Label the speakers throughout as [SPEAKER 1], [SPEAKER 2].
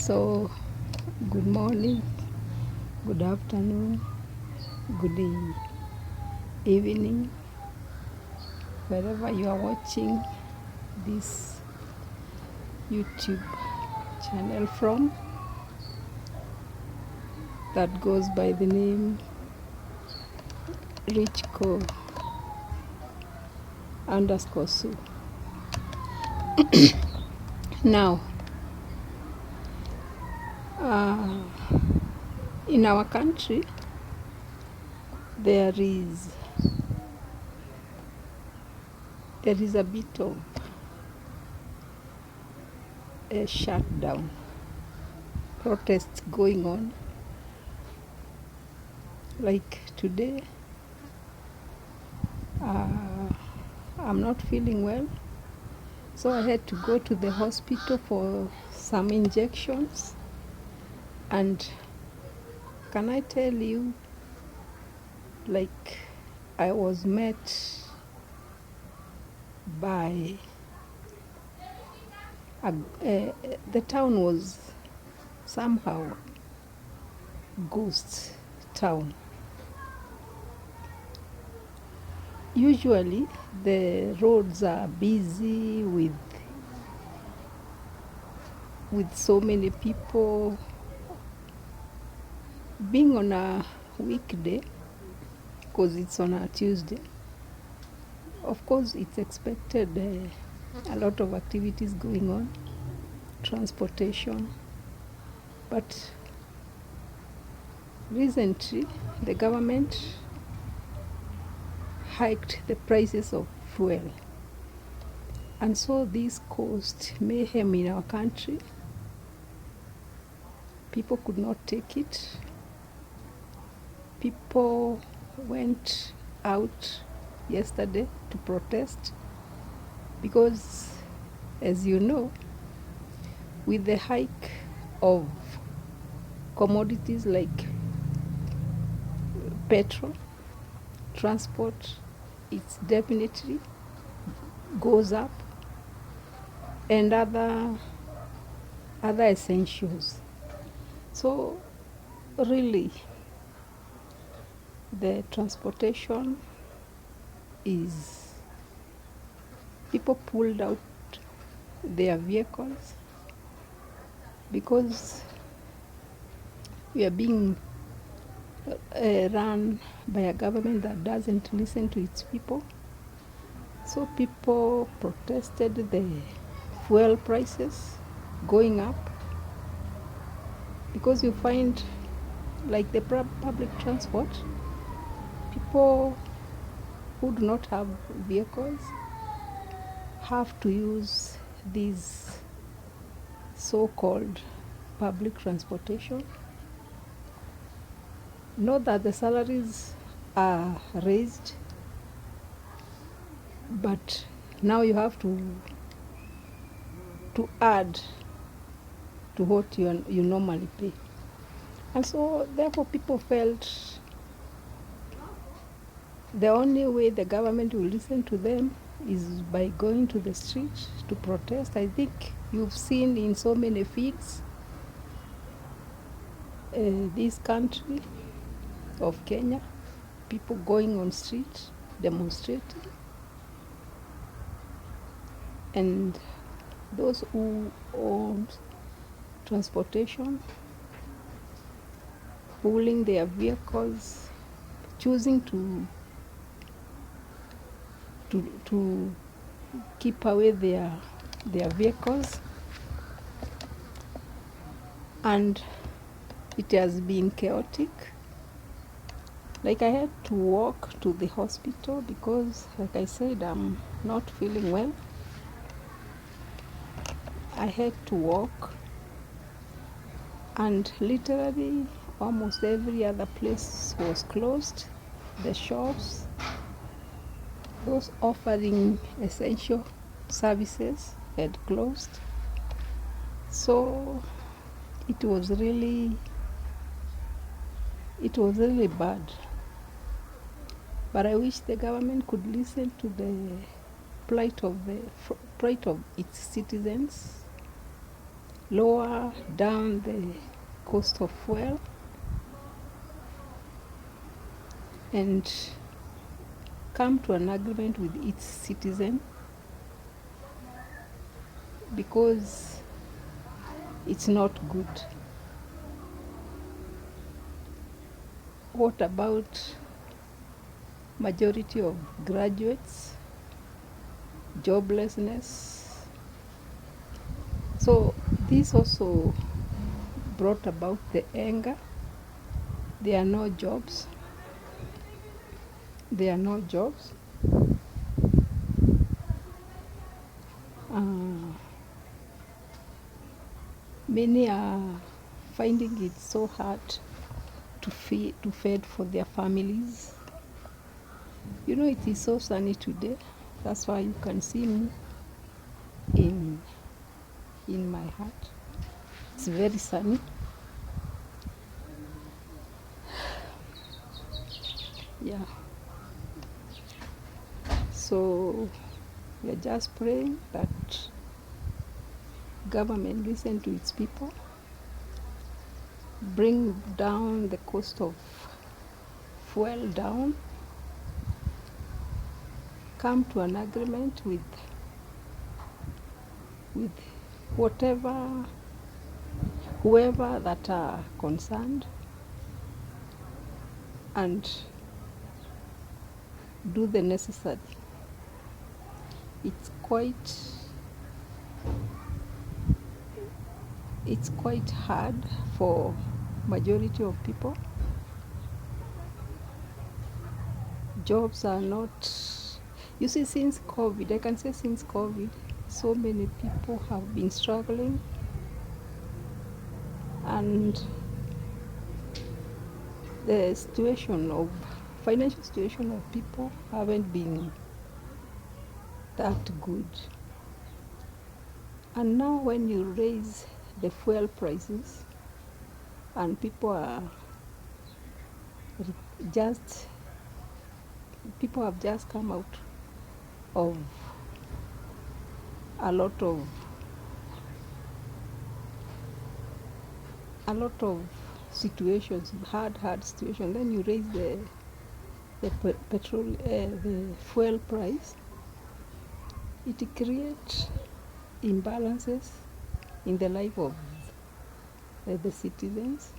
[SPEAKER 1] So, good morning, good afternoon, good evening, wherever you are watching this YouTube channel from, that goes by the name Richco_Sue. Now, in our country, there is a bit of a shutdown, protests going on. Like today, I'm not feeling well, so I had to go to the hospital for some injections. And can I tell you, like, I was met by the town was somehow ghost town. Usually the roads are busy with so many people. Being on a weekday, because it's on a Tuesday, of course it's expected a lot of activities going on, transportation. But recently the government hiked the prices of fuel, and so this caused mayhem in our country. People could not take it. People went out yesterday to protest because, as you know, with the hike of commodities like petrol, transport, it's definitely goes up, and other essentials. So really, the transportation is, people pulled out their vehicles because we are being run by a government that doesn't listen to its people. So people protested the fuel prices going up, because you find, like, the public transport, people who do not have vehicles have to use these so-called public transportation. Not that the salaries are raised, but now you have to add to what you normally pay. And so therefore people felt the only way the government will listen to them is by going to the street to protest. I think you've seen in so many feeds this country of Kenya, people going on street demonstrating, and those who own transportation pulling their vehicles, choosing to keep away their vehicles, and it has been chaotic. Like, I had to walk to the hospital because, like I said, I'm not feeling well. I had to walk, and literally almost every other place was closed. The shops, those offering essential services, had closed. So it was really bad. But I wish the government could listen to the plight of its citizens, lower down the cost of fuel, and come to an agreement with its citizen, because it's not good. What about majority of graduates, joblessness? So this also brought about the anger. There are no jobs. There are no jobs. Many are finding it so hard to feed for their families. You know, it is so sunny today. That's why you can see me in my heart. It's very sunny. Yeah. So we are just praying that government listen to its people, bring down the cost of fuel down, come to an agreement with whoever that are concerned, and do the necessary. It's quite hard for majority of people. Jobs are not, you see, since COVID, I can say since COVID, so many people have been struggling, and the financial situation of people haven't been that good. And now when you raise the fuel prices, and people have just come out of a lot of situations, hard situations, then you raise the fuel price. It creates imbalances in the life of the citizens,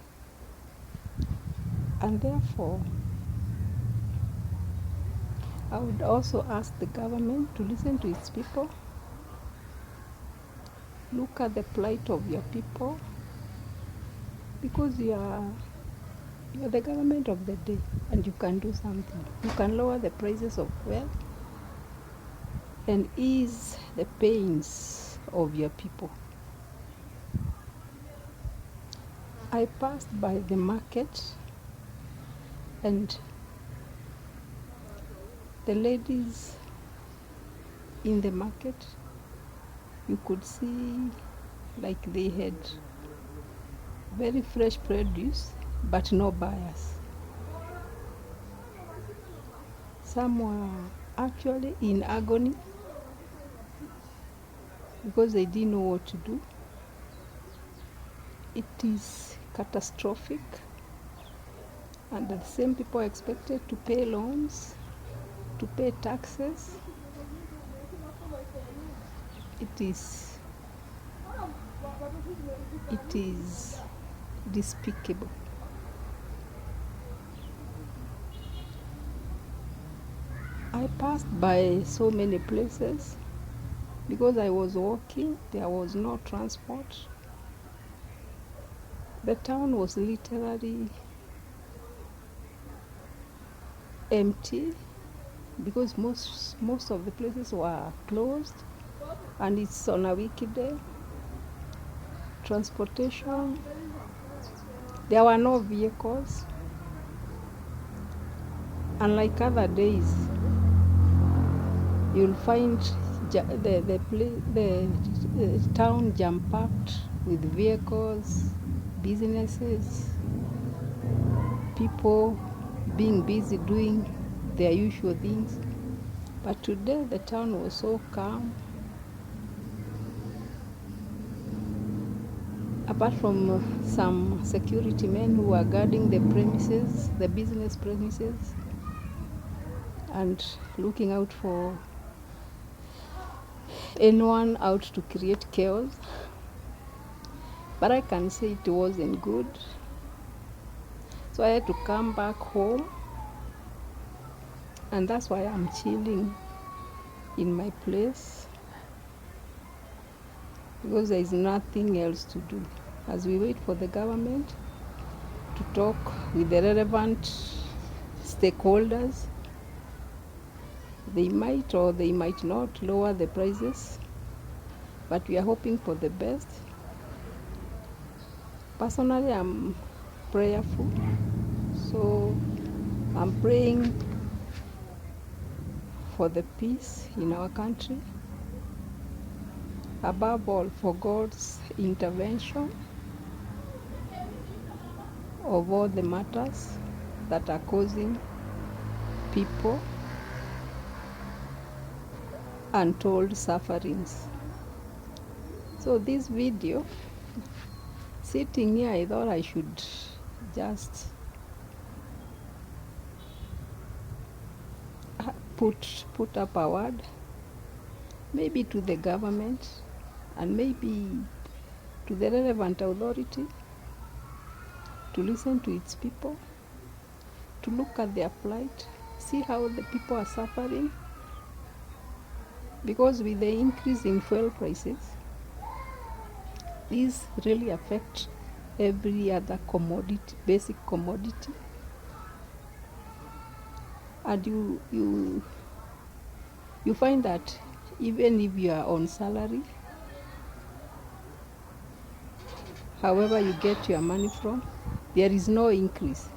[SPEAKER 1] and therefore I would also ask the government to listen to its people, look at the plight of your people, because you are the government of the day, and you can do something. You can lower the prices of fuel and ease the pains of your people. I passed by the market, and the ladies in the market, you could see like they had very fresh produce, but no buyers. Some were actually in agony because they didn't know what to do. It is catastrophic, and the same people are expected to pay loans, to pay taxes. It is despicable. I passed by so many places because I was walking, there was no transport. The town was literally empty because most of the places were closed, and it's on a weekday. Transportation, there were no vehicles. Unlike other days, you'll find the town jam-packed with vehicles, businesses, people being busy doing their usual things. But today the town was so calm. apart from some security men who are guarding the premises, the business premises, and looking out for anyone out to create chaos. But I can say it wasn't good. So I had to come back home, and that's why I'm chilling in my place, because there is nothing else to do as we wait for the government to talk with the relevant stakeholders. They might or they might not lower the prices, but we are hoping for the best. Personally, I'm prayerful, so I'm praying for the peace in our country, above all for God's intervention of all the matters that are causing people untold sufferings. So this video, sitting here, I thought I should just put up a word, maybe to the government and maybe to the relevant authority, to listen to its people, to look at their plight, see how the people are suffering. Because with the increase in fuel prices, these really affect every other commodity, basic commodity. And you find that even if you are on salary, however you get your money from, there is no increase.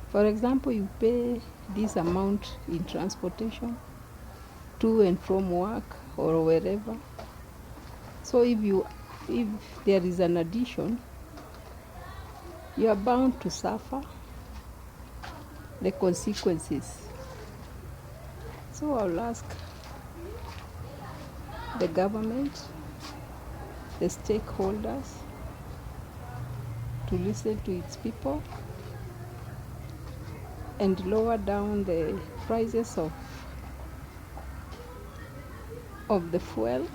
[SPEAKER 1] For example, you pay this amount in transportation to and from work or wherever. So if there is an addition, you are bound to suffer the consequences. So I'll ask the government, the stakeholders, to listen to its people and lower down the prices of the fuel.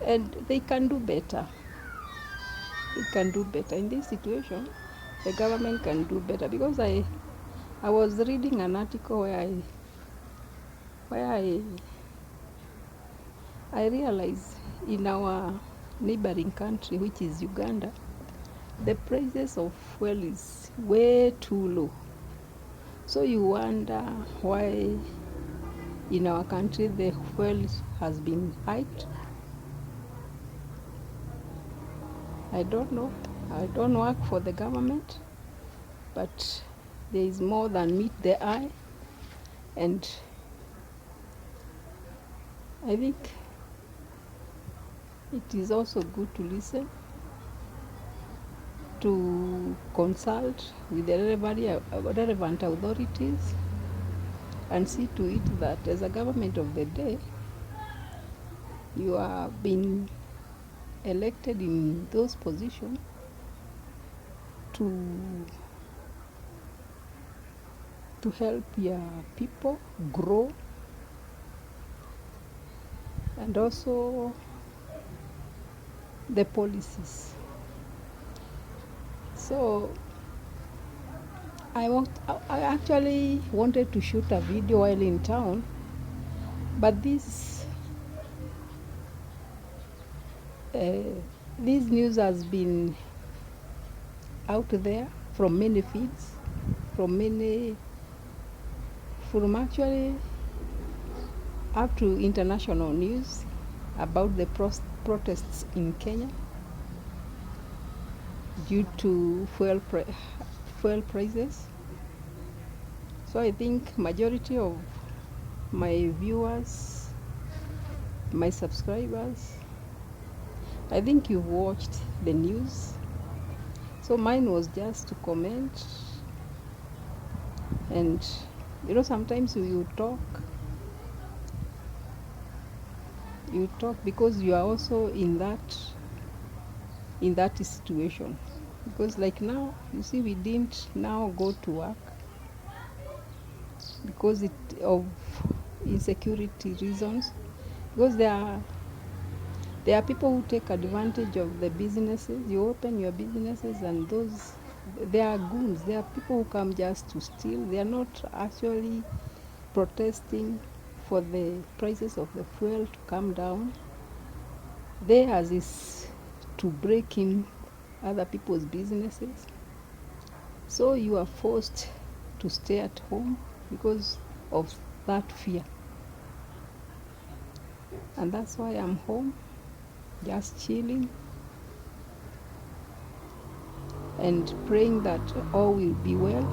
[SPEAKER 1] And they can do better. They can do better. In this situation, the government can do better, because I was reading an article where I realized in our neighboring country, which is Uganda, the prices of fuel is way too low. So you wonder why in our country the fuel has been hiked. I don't know. I don't work for the government, but there is more than meet the eye, and I think it is also good to listen, to consult with the relevant authorities, and see to it that as a government of the day, you are being elected in those positions to help your people grow, and also the policies. So I actually wanted to shoot a video while in town, but this news has been out there from many feeds, from actually up to international news about the protests in Kenya due to fuel prices. So I think majority of my viewers, my subscribers, I think you've watched the news. So mine was just to comment, and sometimes you talk You talk because you are also in that situation. Because like now, you see, we didn't now go to work because of insecurity reasons. Because there are people who take advantage of the businesses. You open your businesses, and they are goons. There are people who come just to steal. They are not actually protesting for the prices of the fuel to come down. Theirs is to break in other people's businesses. So you are forced to stay at home because of that fear. And that's why I'm home, just chilling and praying that all will be well.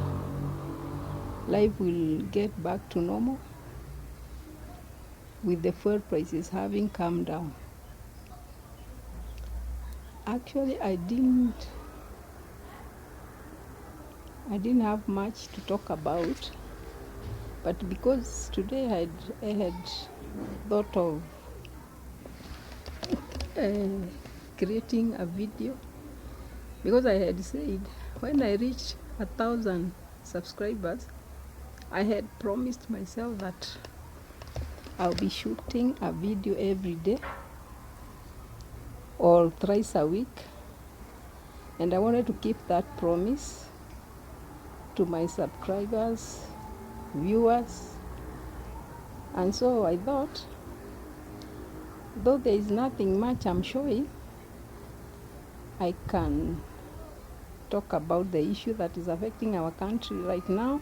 [SPEAKER 1] Life will get back to normal with the fuel prices having come down. Actually, I didn't have much to talk about, but because today I had thought of creating a video, because I had said when I reach 1,000 subscribers, I had promised myself that I'll be shooting a video every day or thrice a week, and I wanted to keep that promise to my subscribers, viewers. And so I thought, though there is nothing much I'm showing, I can talk about the issue that is affecting our country right now.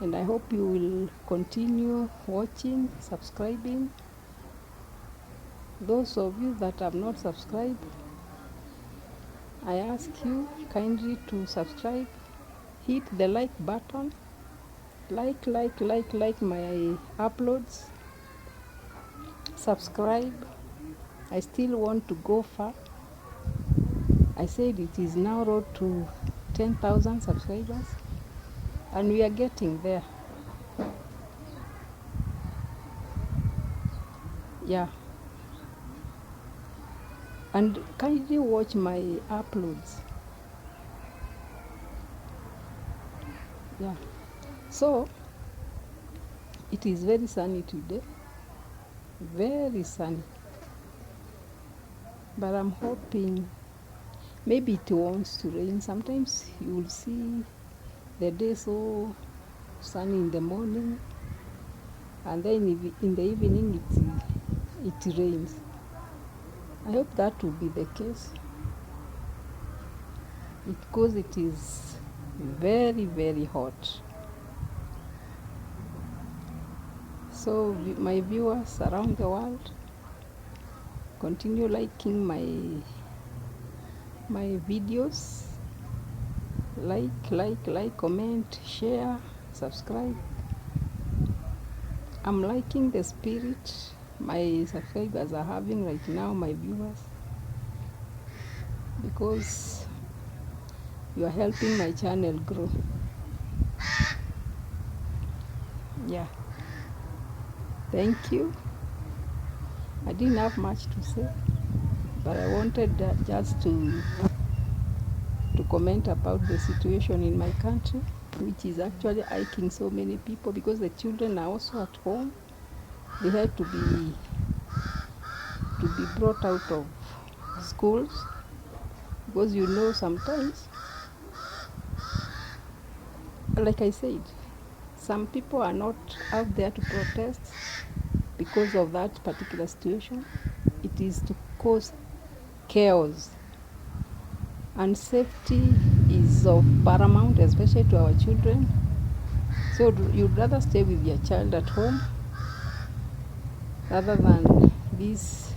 [SPEAKER 1] And I hope you will continue watching, subscribing. Those of you that have not subscribed, I ask you kindly to subscribe. Hit the like button. Like my uploads. Subscribe. I still want to go far. I said it is now road to 10,000 subscribers, and we are getting there. Yeah. And kindly watch my uploads. Yeah. So it is very sunny today. Very sunny. But I'm hoping maybe it wants to rain. Sometimes you will see the day so sunny in the morning, and then in the evening it rains. I hope that will be the case, because it is very, very hot. So my viewers around the world, continue liking my videos. Like, comment, share, subscribe. I'm liking the spirit my subscribers are having right now, my viewers, because you are helping my channel grow. Yeah. Thank you. I didn't have much to say, but I wanted just to comment about the situation in my country, which is actually aching so many people, because the children are also at home. They have to be brought out of schools, because sometimes, like I said, some people are not out there to protest because of that particular situation. It is to cause chaos, and safety is of paramount, especially to our children. So you'd rather stay with your child at home rather than these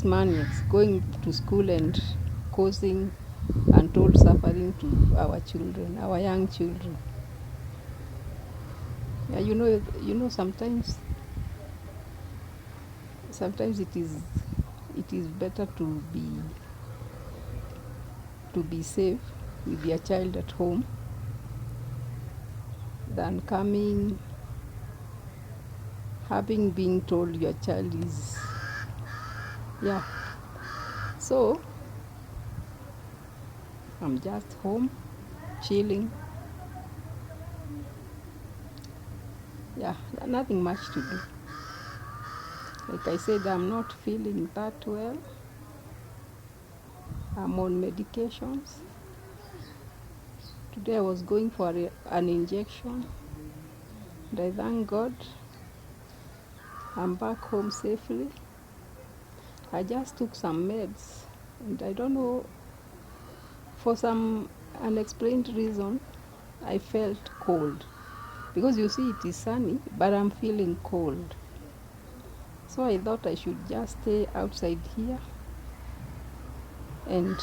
[SPEAKER 1] maniacs going to school and causing untold suffering to our children, our young children. Yeah, sometimes it is better to be safe with your child at home having been told your child is, yeah. So I'm just home chilling. Yeah, nothing much to do. Like I said, I'm not feeling that well. I'm on medications. Today I was going for an injection, and I thank God I'm back home safely. I just took some meds, and I don't know, for some unexplained reason, I felt cold. Because you see, it is sunny, but I'm feeling cold. So I thought I should just stay outside here and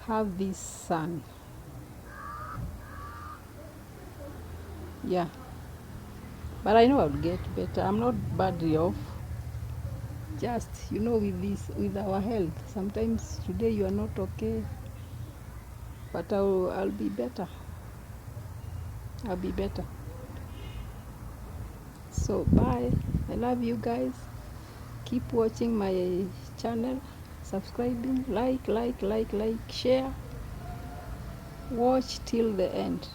[SPEAKER 1] have this sun. Yeah. But I know I'll get better. I'm not badly off. Just, with our health, sometimes today you are not okay, but I'll be better. I'll be better. So bye. I love you guys. Keep watching my channel, subscribing, like, share. Watch till the end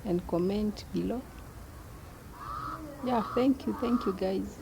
[SPEAKER 1] and comment below. Yeah, thank you guys.